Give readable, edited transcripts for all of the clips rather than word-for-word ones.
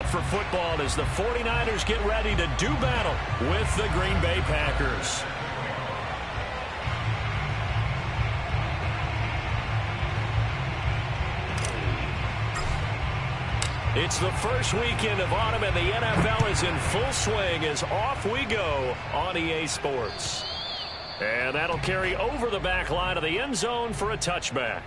for football as the 49ers get ready to do battle with the Green Bay Packers. It's the first weekend of autumn, and the NFL is in full swing as off we go on EA Sports. And that'll carry over the back line of the end zone for a touchback.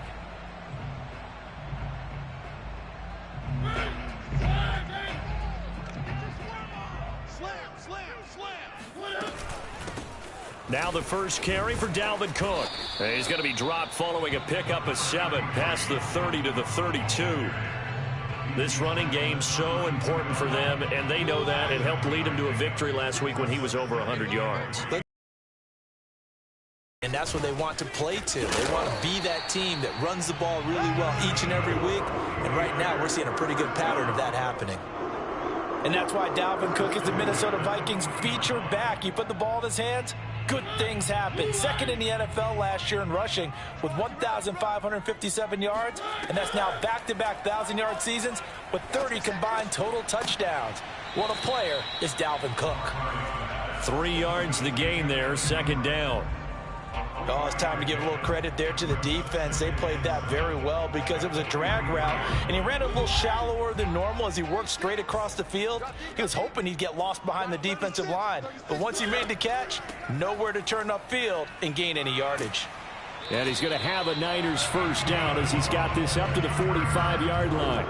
Now the first carry for Dalvin Cook. He's going to be dropped following a pickup of 7 past the 30 to the 32. This running game so important for them, and they know that. It helped lead him to a victory last week when he was over 100 yards. And that's what they want to play to. They want to be that team that runs the ball really well each and every week. And right now we're seeing a pretty good pattern of that happening. And that's why Dalvin Cook is the Minnesota Vikings featured back. You put the ball in his hands, good things happen. Second in the NFL last year in rushing with 1,557 yards, and that's now back-to-back 1,000-yard seasons with 30 combined total touchdowns. What a player is Dalvin Cook. 3 yards the gain there, second down. Oh, it's time to give a little credit there to the defense. They played that very well because it was a drag route, and he ran a little shallower than normal as he worked straight across the field. He was hoping he'd get lost behind the defensive line, but once he made the catch, nowhere to turn upfield and gain any yardage. And he's going to have a Niners first down as he's got this up to the 45-yard line.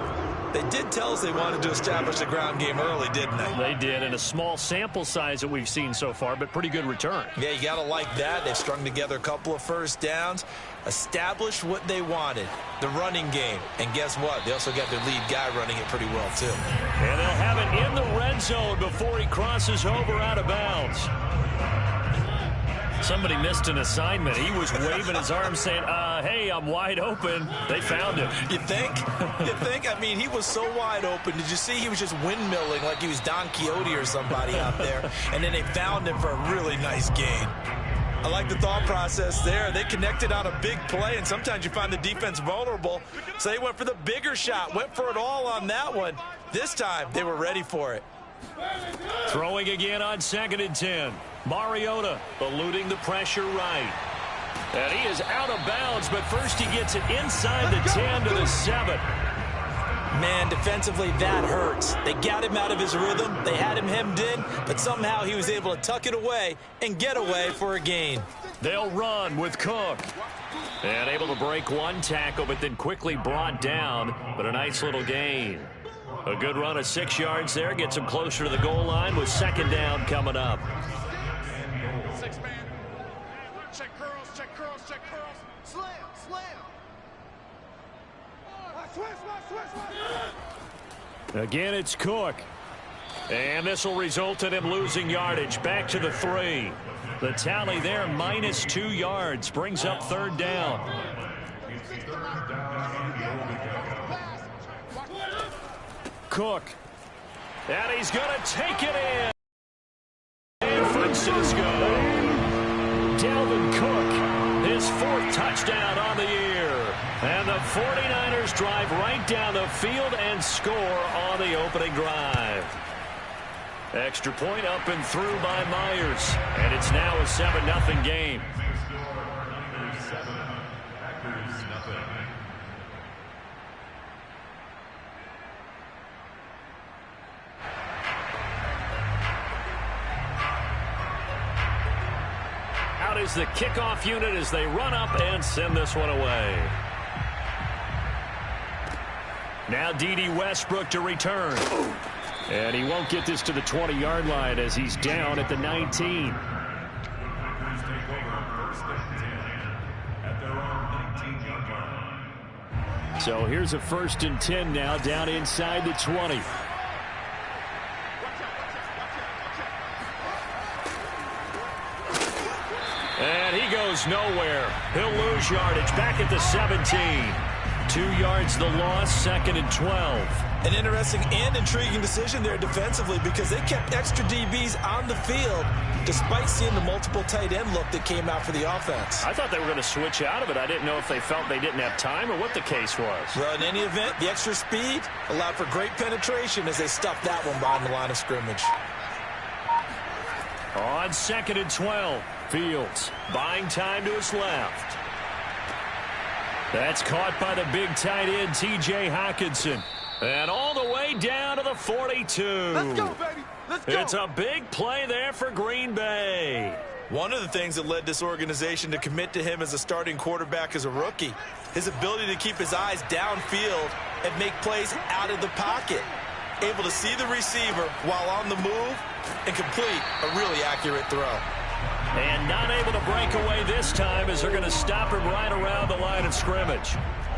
They did tell us they wanted to establish the ground game early, didn't they? They did, and a small sample size that we've seen so far, but pretty good return. Yeah, you got to like that. They've strung together a couple of first downs, established what they wanted, the running game. And guess what? They also got their lead guy running it pretty well, too. And they'll have it in the red zone before he crosses over out of bounds. Somebody missed an assignment. He was waving his arms saying, hey, I'm wide open. They found him. You think? You think? I mean, he was so wide open. Did you see he was just windmilling like he was Don Quixote or somebody out there? And then they found him for a really nice gain. I like the thought process there. They connected on a big play, and sometimes you find the defense vulnerable. So they went for the bigger shot, went for it all on that one. This time, they were ready for it. Throwing again on 2nd and 10. Mariota eluding the pressure right. And he is out of bounds, but first he gets it inside the 10 to the 7. Man, defensively, that hurts. They got him out of his rhythm. They had him hemmed in, but somehow he was able to tuck it away and get away for a gain. They'll run with Cook. And able to break one tackle, but then quickly brought down, but a nice little gain. A good run of 6 yards there. Gets him closer to the goal line with second down coming up. Check curls, check curls, check curls. Slam, slam. Again, it's Cook. And this will result in him losing yardage. Back to the 3. The tally there, minus 2 yards. Brings up third down. Cook. And he's going to take it in. San Francisco. Dalvin Cook, his 4th touchdown on the year. And the 49ers drive right down the field and score on the opening drive. Extra point up and through by Myers. And it's now a 7-0 game. Out is the kickoff unit as they run up and send this one away. Now D.D. Westbrook to return. And he won't get this to the 20-yard line as he's down at the 19. So here's a 1st and 10 now down inside the 20. And he goes nowhere. He'll lose yardage back at the 17. 2 yards the loss, 2nd and 12. An interesting and intriguing decision there defensively because they kept extra DBs on the field despite seeing the multiple tight end look that came out for the offense. I thought they were going to switch out of it. I didn't know if they felt they didn't have time or what the case was. Well, in any event, the extra speed allowed for great penetration as they stuffed that one behind the line of scrimmage. On 2nd and 12, Fields buying time to his left. That's caught by the big tight end, T.J. Hockenson. And all the way down to the 42. Let's go, baby. Let's go. It's a big play there for Green Bay. One of the things that led this organization to commit to him as a starting quarterback as a rookie, his ability to keep his eyes downfield and make plays out of the pocket. Able to see the receiver while on the move and complete a really accurate throw. And not able to break away this time as they're going to stop him right around the line of scrimmage.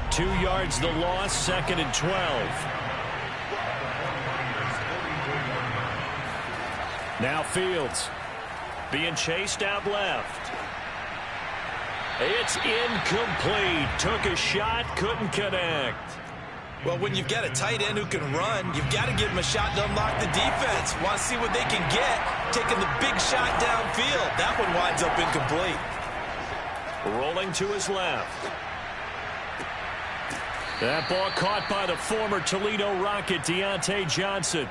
2 yards the loss, 2nd and 12. Now Fields being chased out left. It's incomplete. Took a shot, couldn't connect. Well, when you've got a tight end who can run, you've got to give him a shot to unlock the defense. Want to see what they can get, taking the big shot downfield. That one winds up incomplete. Rolling to his left. That ball caught by the former Toledo Rocket, Deontay Johnson.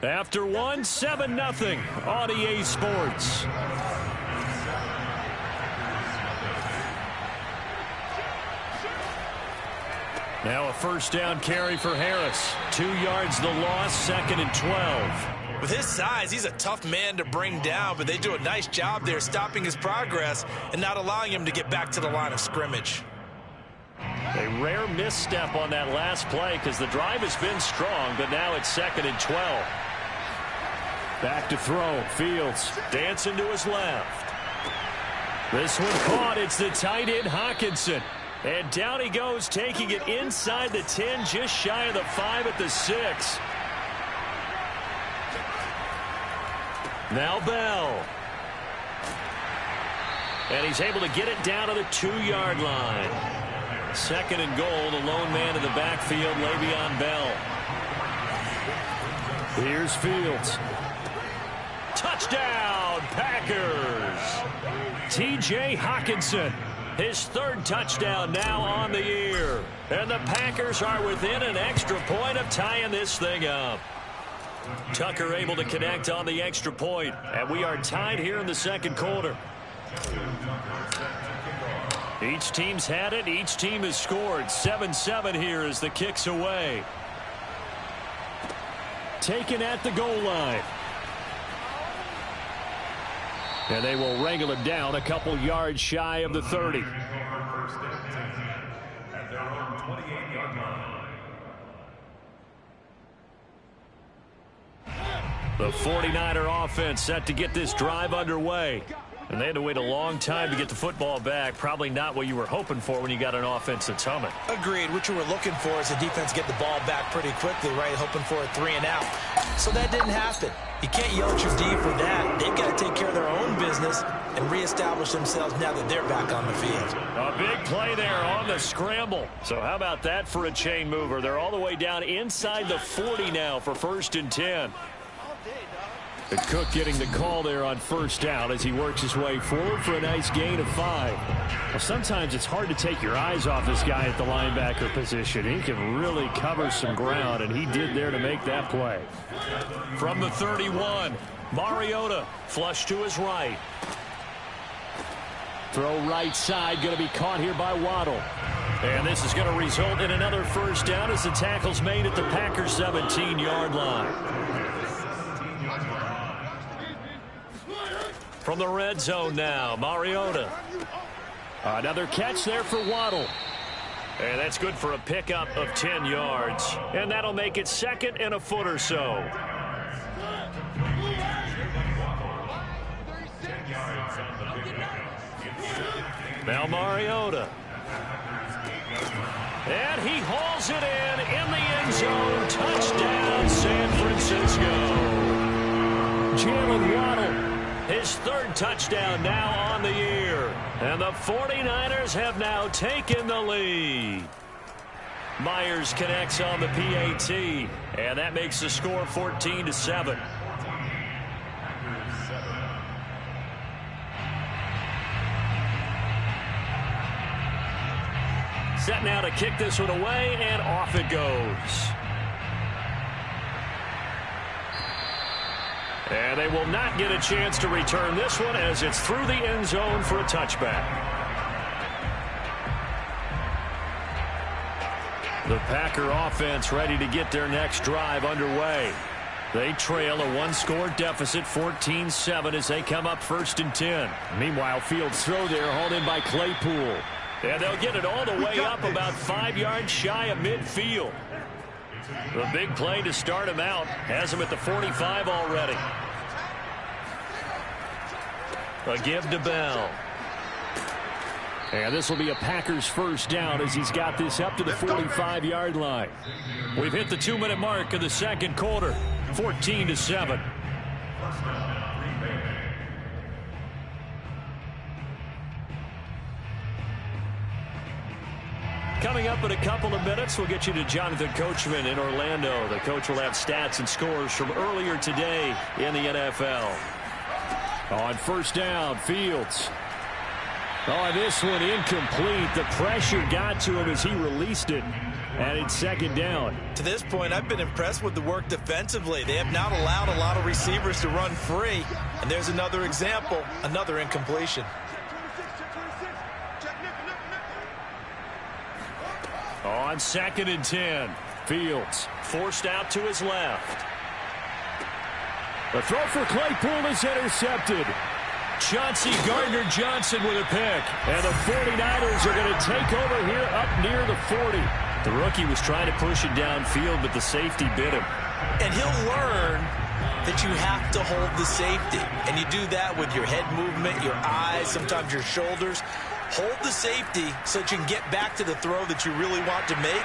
After one, 7-0 on EA Sports. Now a first down carry for Harris. 2 yards the loss, 2nd and 12. With his size, he's a tough man to bring down, but they do a nice job there stopping his progress and not allowing him to get back to the line of scrimmage. A rare misstep on that last play because the drive has been strong, but now it's 2nd and 12. Back to throw. Fields dancing to his left. This one caught. It's the tight end Hockenson. And down he goes, taking it inside the 10, just shy of the 5 at the 6. Now Bell. And he's able to get it down to the 2-yard line. 2nd and goal, the lone man in the backfield, Le'Veon Bell. Here's Fields. Touchdown, Packers. T.J. Hockenson, his 3rd touchdown now on the year. And the Packers are within an extra point of tying this thing up. Tucker able to connect on the extra point, and we are tied here in the 2nd quarter. Each team's had it. Each team has scored. 7-7 here as the kick's away. Taken at the goal line. And they will wrangle it down a couple yards shy of the 30. The 49er offense set to get this drive underway. And they had to wait a long time to get the football back. Probably not what you were hoping for when you got an offense that's humming. Agreed. What you were looking for is the defense get the ball back pretty quickly, right? Hoping for a 3 and out. So that didn't happen. You can't yell at your D for that. They've got to take care of their own business and reestablish themselves now that they're back on the field. A big play there on the scramble. So how about that for a chain mover? They're all the way down inside the 40 now for 1st and 10. And Cook getting the call there on 1st down as he works his way forward for a nice gain of 5. Well, sometimes it's hard to take your eyes off this guy at the linebacker position. He can really cover some ground, and he did there to make that play. From the 31, Mariota flush to his right. Throw right side, going to be caught here by Waddle. And this is going to result in another 1st down as the tackle's made at the Packers 17-yard line. From the red zone now, Mariota. Another catch there for Waddle. And that's good for a pickup of 10 yards. And that'll make it 2nd and a foot or so. Now Mariota. And he hauls it in the end zone. Touchdown, San Francisco. Jalen Waddle, his third touchdown now on the year. And the 49ers have now taken the lead. Myers connects on the PAT, and that makes the score 14-7. Set now to kick this one away, and off it goes. And they will not get a chance to return this one as it's through the end zone for a touchback. The Packer offense ready to get their next drive underway. They trail a one-score deficit, 14-7, as they come up 1st and 10. Meanwhile, Fields' throw there hauled in by Claypool. And they'll get it all the way up about 5 yards shy of midfield. The big play to start him out has him at the 45 already. A give to Bell. And this will be a Packers first down as he's got this up to the 45-yard line. We've hit the 2-minute mark of the second quarter, 14-7. Coming up in a couple of minutes, we'll get you to Jonathan Coachman in Orlando. The coach will have stats and scores from earlier today in the NFL. On first down, Fields. Oh, this one incomplete. The pressure got to him as he released it, and it's second down. To this point, I've been impressed with the work defensively. They have not allowed a lot of receivers to run free, and there's another example, another incompletion. On 2nd and 10, Fields forced out to his left. The throw for Claypool is intercepted. Chauncey Gardner-Johnson with a pick. And the 49ers are going to take over here up near the 40. The rookie was trying to push it downfield, but the safety bit him. And he'll learn that you have to hold the safety. And you do that with your head movement, your eyes, sometimes your shoulders. Hold the safety so that you can get back to the throw that you really want to make.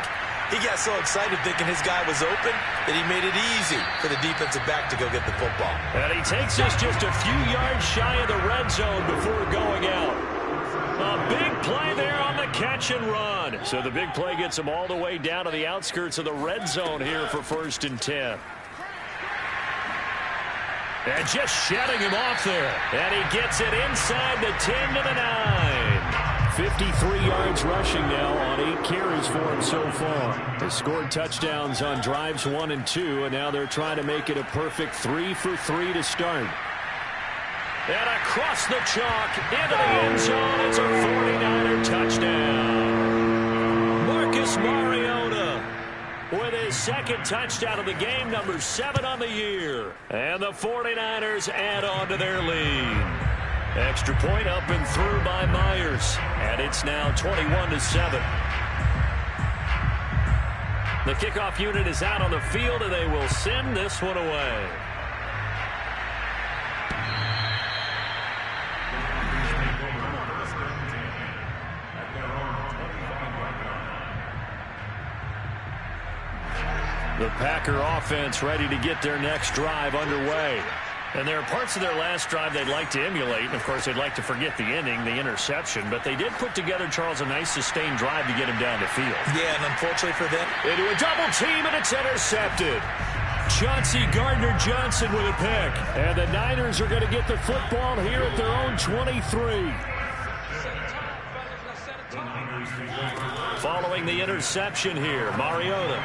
He got so excited thinking his guy was open that he made it easy for the defensive back to go get the football. And he takes us just a few yards shy of the red zone before going out. A big play there on the catch and run. So the big play gets him all the way down to the outskirts of the red zone here for 1st and 10. And just shutting him off there. And he gets it inside the 10 to the 9. 53 yards rushing now on 8 carries for him so far. They scored touchdowns on drives 1 and 2, and now they're trying to make it a perfect 3 for 3 to start. And across the chalk into the end zone. It's a 49er touchdown. Marcus Mariota with his second touchdown of the game, number 7 on the year. And the 49ers add on to their lead. Extra point up and through by Myers. And it's now 21-7. The kickoff unit is out on the field, and they will send this one away. The Packer offense ready to get their next drive underway. And there are parts of their last drive they'd like to emulate. And, of course, they'd like to forget the ending, the interception. But they did put together, Charles, a nice sustained drive to get him down the field. Yeah, and unfortunately for them, into a double team, and it's intercepted. Chauncey Gardner-Johnson with a pick. And the Niners are going to get the football here at their own 23. Following the interception here, Mariota.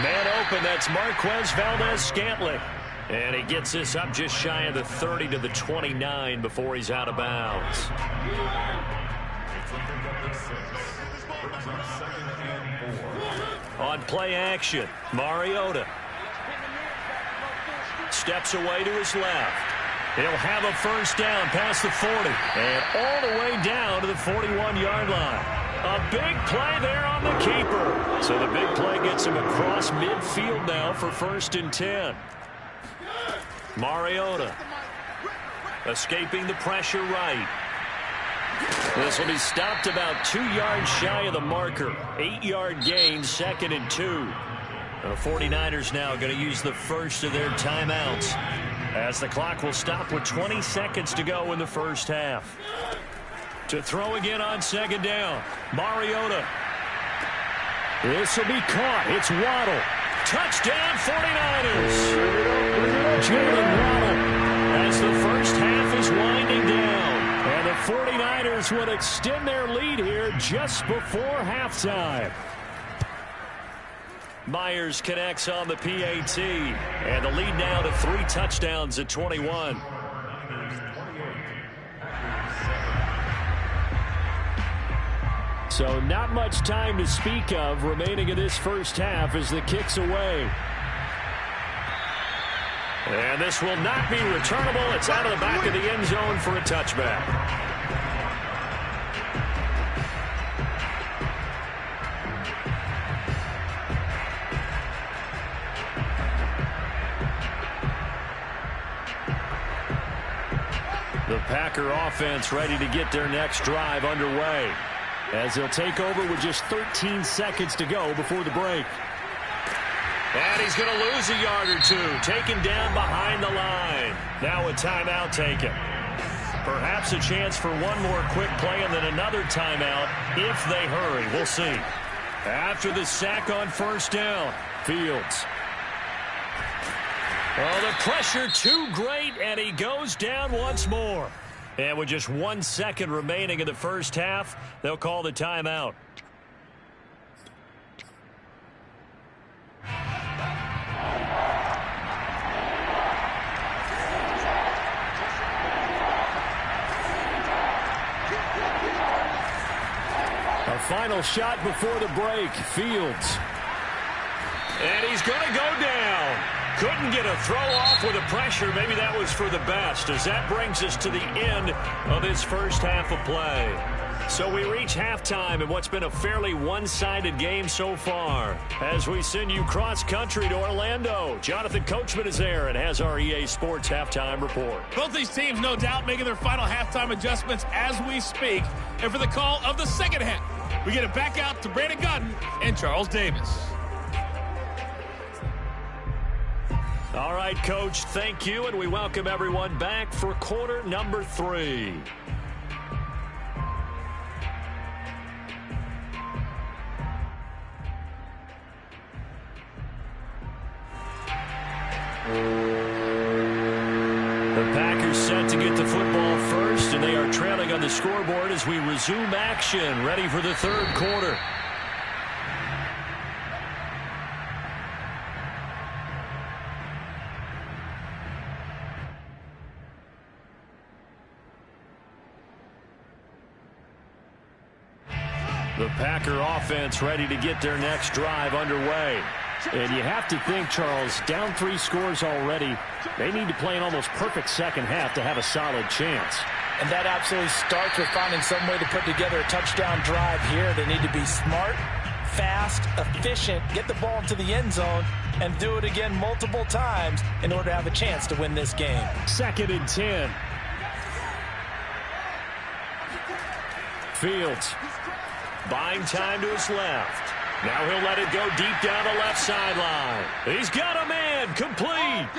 Man open, that's Marquez Valdez-Scantling. And he gets this up just shy of the 30 to the 29 before he's out of bounds. On play action, Mariota steps away to his left. He'll have a first down past the 40 and all the way down to the 41-yard line. A big play there on the keeper. So the big play gets him across midfield now for 1st and 10. Mariota escaping the pressure right. This will be stopped about 2 yards shy of the marker. 8-yard gain, 2nd and 2. The 49ers now going to use the first of their timeouts as the clock will stop with 20 seconds to go in the first half. To throw again on second down, Mariota. This will be caught. It's Waddle. Touchdown, 49ers. Jalen Waddle as the first half is winding down. And the 49ers would extend their lead here just before halftime. Myers connects on the PAT. And the lead now to 3 touchdowns at 21. So not much time to speak of remaining in this first half as the kick's away. And this will not be returnable. It's out of the back of the end zone for a touchback. The Packer offense ready to get their next drive underway, as they'll take over with just 13 seconds to go before the break. And he's going to lose a yard or two, taken down behind the line. Now a timeout taken. Perhaps a chance for one more quick play and then another timeout if they hurry. We'll see. After the sack on first down, Fields. Oh, the pressure too great, and he goes down once more. And with just 1 second remaining in the first half, they'll call the timeout. A final shot before the break, Fields. And he's going to go down. Couldn't get a throw off with the pressure. Maybe that was for the best, as that brings us to the end of this first half of play. So we reach halftime in what's been a fairly one-sided game so far. As we send you cross-country to Orlando, Jonathan Coachman is there and has our EA Sports halftime report. Both these teams, no doubt, making their final halftime adjustments as we speak. And for the call of the second half, we get it back out to Brandon Gaudin and Charles Davis. All right, Coach, thank you, and we welcome everyone back for quarter number 3. The Packers set to get the football first, and they are trailing on the scoreboard as we resume action, ready for the third quarter. The Packer offense ready to get their next drive underway. And you have to think, Charles, down 3 scores already. They need to play an almost perfect second half to have a solid chance. And that absolutely starts with finding some way to put together a touchdown drive here. They need to be smart, fast, efficient, get the ball into the end zone, and do it again multiple times in order to have a chance to win this game. 2nd and 10. Fields. Buying time to his left. Now he'll let it go deep down the left sideline. He's got a man, complete.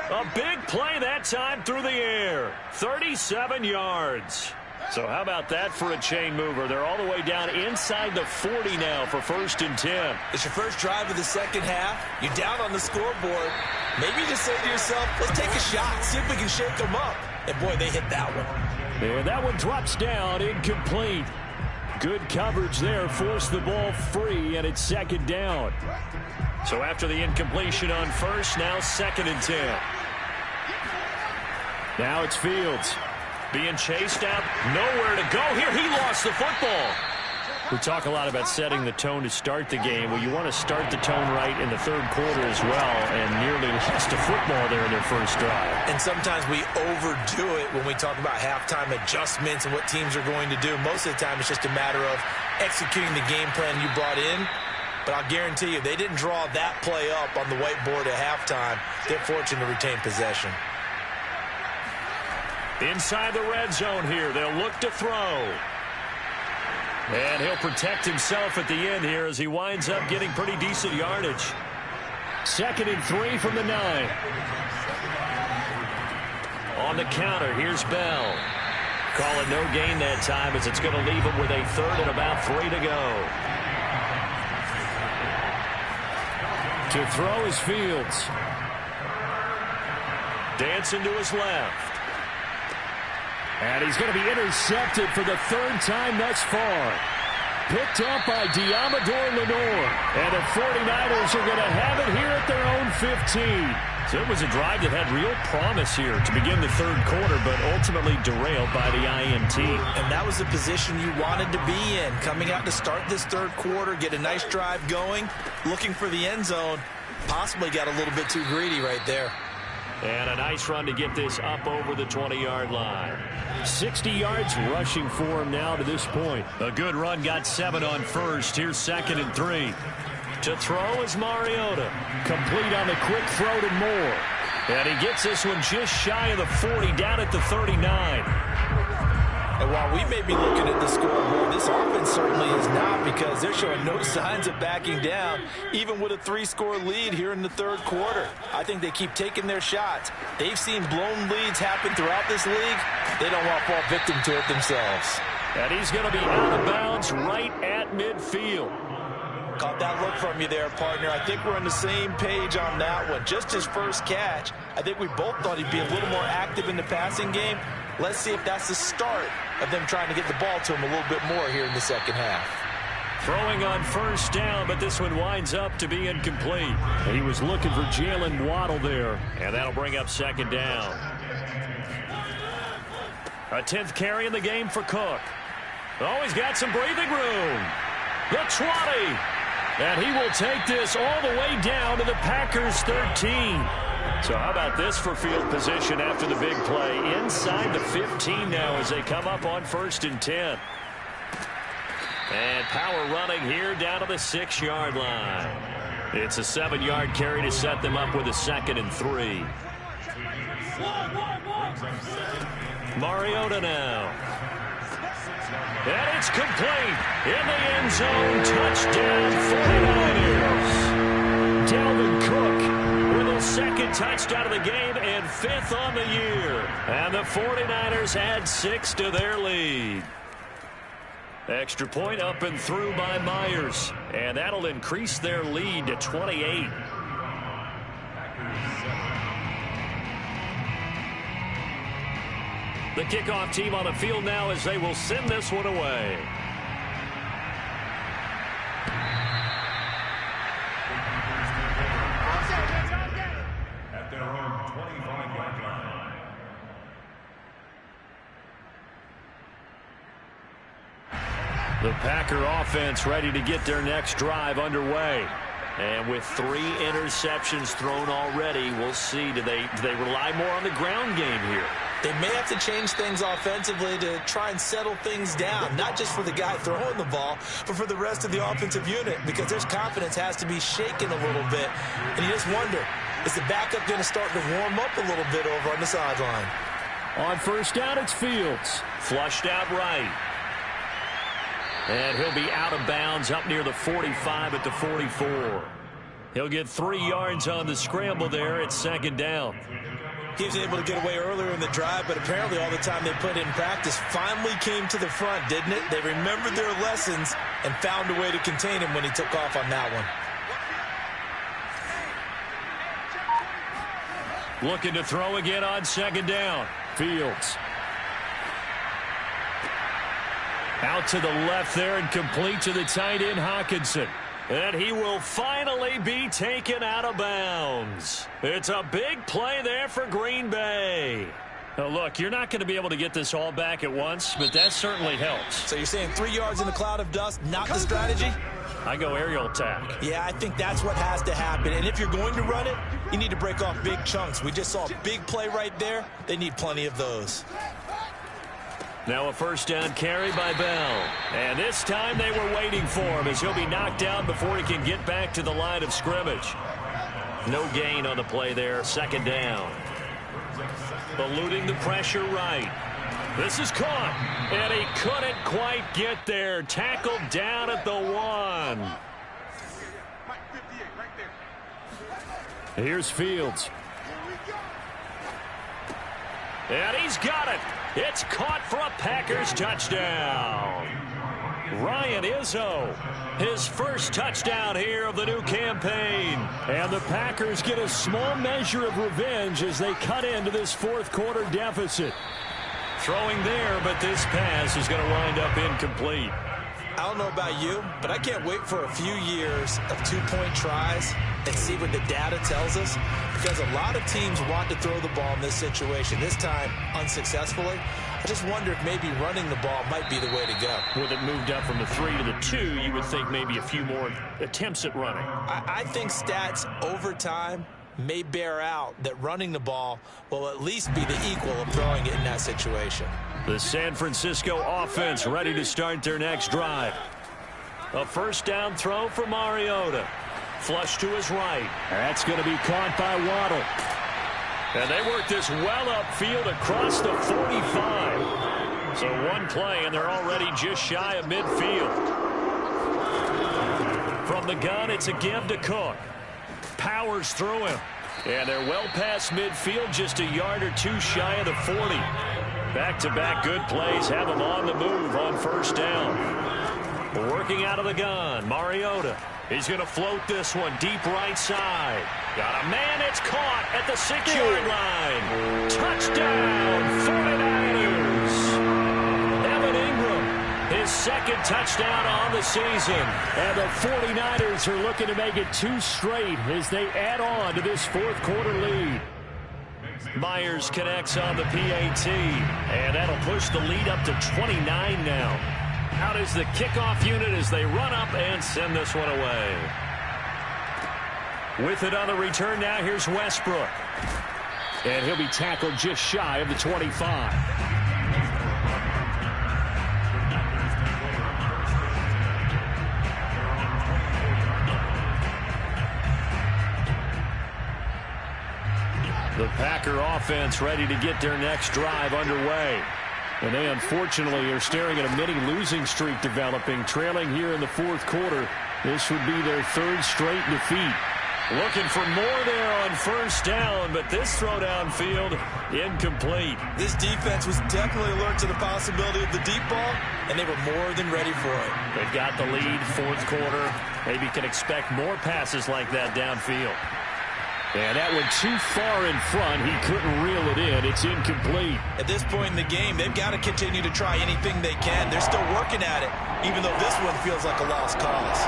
A big play that time through the air. 37 yards. So how about that for a chain mover? They're all the way down inside the 40 now for 1st and 10. It's your first drive of the second half. You're down on the scoreboard. Maybe you just say to yourself, let's take a shot, see if we can shake them up. And boy, they hit that one. And that one drops down, incomplete. Good coverage there, forced the ball free, and it's 2nd down. So after the incompletion on first, now 2nd and 10. Now it's Fields being chased out, nowhere to go here. He lost the football. We talk a lot about setting the tone to start the game. Well, you want to start the tone right in the third quarter as well, and nearly lost a football there in their first drive. And sometimes we overdo it when we talk about halftime adjustments and what teams are going to do. Most of the time, it's just a matter of executing the game plan you brought in. But I'll guarantee you, they didn't draw that play up on the whiteboard at halftime. They're fortunate to retain possession. Inside the red zone here, they'll look to throw. And he'll protect himself at the end here as he winds up getting pretty decent yardage. 2nd and 3 from the 9. On the counter, here's Bell. Call it no gain that time as it's going to leave him with a third and about 3 to go. To throw is Fields. Dancing to his left. And he's going to be intercepted for the third time thus far. Picked up by Diamador Lenore. And the 49ers are going to have it here at their own 15. So it was a drive that had real promise here to begin the third quarter, but ultimately derailed by the INT. And that was the position you wanted to be in. Coming out to start this third quarter, get a nice drive going, looking for the end zone. Possibly got a little bit too greedy right there. And a nice run to get this up over the 20-yard line. 60 yards rushing for him now to this point. A good run, got 7 on first. Here's 2nd and 3. To throw is Mariota. Complete on the quick throw to Moore. And he gets this one just shy of the 40, down at the 39. And while we may be looking at the scoreboard, this offense certainly is not, because they're showing no signs of backing down, even with a 3-score lead here in the third quarter. I think they keep taking their shots. They've seen blown leads happen throughout this league. They don't want to fall victim to it themselves. And he's going to be out of bounds right at midfield. Caught that look from you there, partner. I think we're on the same page on that one. Just his first catch. I think we both thought he'd be a little more active in the passing game. Let's see if that's the start of them trying to get the ball to him a little bit more here in the second half. Throwing on first down, but this one winds up to be incomplete. He was looking for Jalen Waddle there, and that'll bring up 2nd down. A 10th carry in the game for Cook. Oh, he's got some breathing room. The 20. And he will take this all the way down to the Packers 13. So how about this for field position after the big play? Inside the 15 now as they come up on 1st and 10. And power running here down to the 6-yard line. It's a 7-yard carry to set them up with a 2nd and 3. Mariota now. And it's complete. In the end zone. Touchdown 49ers. Dalvin Cook with a 2nd touchdown of the game and 5th on the year. And the 49ers add 6 to their lead. Extra point up and through by Myers. And that'll increase their lead to 28. The kickoff team on the field now as they will send this one away. At their own 25-yard line. The Packer offense ready to get their next drive underway. And with 3 interceptions thrown already, we'll see. Do they rely more on the ground game here? They may have to change things offensively to try and settle things down, not just for the guy throwing the ball, but for the rest of the offensive unit, because their confidence has to be shaken a little bit. And you just wonder, is the backup going to start to warm up a little bit over on the sideline? On first down, it's Fields. Flushed out right. And he'll be out of bounds up near the 45 at the 44. He'll get 3 yards on the scramble there at 2nd down. He was able to get away earlier in the drive, but apparently all the time they put in practice finally came to the front, didn't it? They remembered their lessons and found a way to contain him when he took off on that one. Looking to throw again on 2nd down. Fields. Out to the left there and complete to the tight end Hockenson. And he will finally be taken out of bounds. It's a big play there for Green Bay. Now look, you're not going to be able to get this all back at once, but that certainly helps. So you're saying 3 yards in the cloud of dust, not the strategy? I go aerial attack. Yeah, I think that's what has to happen. And if you're going to run it, you need to break off big chunks. We just saw a big play right there. They need plenty of those. Now a first down carry by Bell. And this time they were waiting for him as he'll be knocked down before he can get back to the line of scrimmage. No gain on the play there. 2nd down. Eluding the pressure right. This is caught. And he couldn't quite get there. Tackled down at the 1. Here's Fields. And he's got it. It's caught for a Packers touchdown. Ryan Izzo, his first touchdown here of the new campaign. And the Packers get a small measure of revenge as they cut into this fourth quarter deficit. Throwing there, but this pass is going to wind up incomplete. I don't know about you, but I can't wait for a few years of two-point tries and see what the data tells us, because a lot of teams want to throw the ball in this situation, this time unsuccessfully. I just wonder if maybe running the ball might be the way to go. With it moved up from the 3 to the 2, you would think maybe a few more attempts at running. I think stats over time may bear out that running the ball will at least be the equal of throwing it in that situation. The San Francisco offense ready to start their next drive. A first down throw for Mariota. Flush to his right. That's going to be caught by Waddle. And they work this well upfield across the 45. So one play, and they're already just shy of midfield. From the gun, it's a give to Cook. Powers through him. And they're well past midfield, just a yard or two shy of the 40. Back-to-back good plays have them on the move on first down. Working out of the gun, Mariota. He's going to float this one deep right side. Got a man, it's caught at the 6-yard line. Touchdown, 49ers. Evan Ingram, his second touchdown on the season. And the 49ers are looking to make it 2 straight as they add on to this fourth quarter lead. Myers connects on the PAT, and that'll push the lead up to 29 now. Out is the kickoff unit as they run up and send this one away. With it on the return now, here's Westbrook. And he'll be tackled just shy of the 25. The Packer offense ready to get their next drive underway. And they unfortunately are staring at a mini losing streak developing, trailing here in the fourth quarter. This would be their 3rd straight defeat. Looking for more there on first down, but this throw downfield incomplete. This defense was definitely alert to the possibility of the deep ball, and they were more than ready for it. They've got the lead, fourth quarter. Maybe can expect more passes like that downfield. And that went too far in front. He couldn't reel it in. It's incomplete. At this point in the game, they've got to continue to try anything they can. They're still working at it, even though this one feels like a lost cause.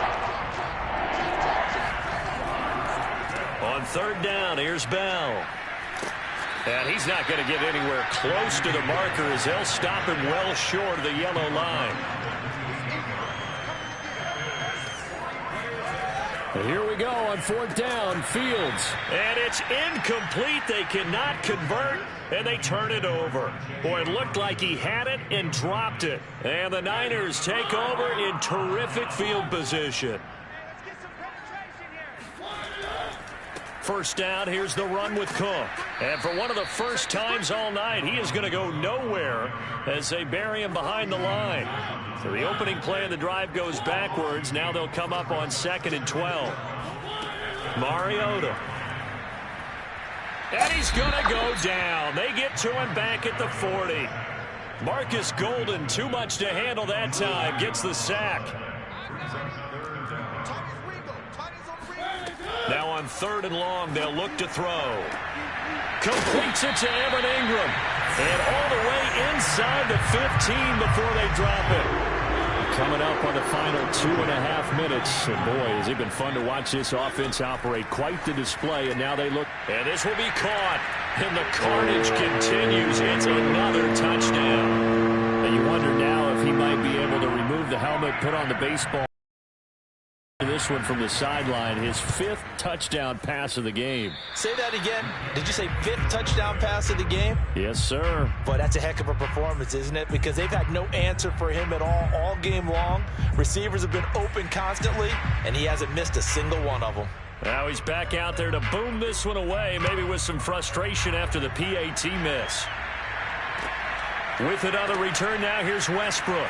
On third down, here's Bell. And he's not going to get anywhere close to the marker as they'll stop him well short of the yellow line. Here we go on fourth down, Fields. And it's incomplete. They cannot convert, and they turn it over. Boy, it looked like he had it and dropped it. And the Niners take over in terrific field position. First down, here's the run with Cook. And for one of the first times all night, he is going to go nowhere as they bury him behind the line. So the opening play of the drive goes backwards. Now they'll come up on 2nd and 12. Mariota. And he's going to go down. They get to him back at the 40. Marcus Golden, too much to handle that time, gets the sack. Now on 3rd and long, they'll look to throw. Completes it to Evan Ingram. And all the way inside the 15 before they drop it. Coming up on the final 2.5 minutes. And boy, has it been fun to watch this offense operate. Quite the display. And now they look. And this will be caught. And the carnage continues. It's another touchdown. And you wonder now if he might be able to remove the helmet, put on the baseball. This one from the sideline, his 5th touchdown pass of the game. Say that again. Did you say 5th touchdown pass of the game? Yes, sir. Boy, that's a heck of a performance, isn't it? Because they've had no answer for him at all game long. Receivers have been open constantly, and he hasn't missed a single one of them. Now he's back out there to boom this one away, maybe with some frustration after the PAT miss. With it on the return now, here's Westbrook.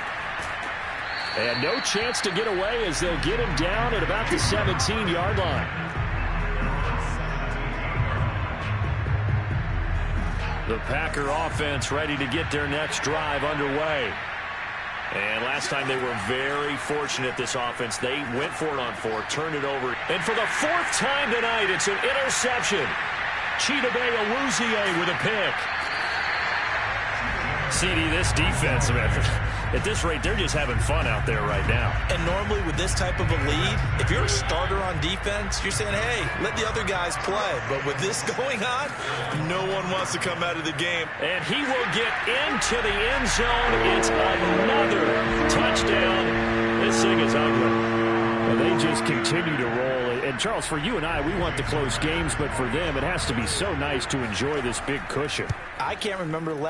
And no chance to get away as they'll get him down at about the 17-yard line. The Packer offense ready to get their next drive underway. And last time they were very fortunate, this offense. They went for it on 4, turned it over. And for the 4th time tonight, it's an interception. Chidobe Awuzie with a pick. CD, this defense, man, at this rate, they're just having fun out there right now. And normally with this type of a lead, if you're a starter on defense, you're saying, hey, let the other guys play. But with this going on, no one wants to come out of the game. And he will get into the end zone. It's another touchdown. This thing is ugly. And they just continue to roll. And, Charles, for you and I, we want the close games, but for them, it has to be so nice to enjoy this big cushion. I can't remember the last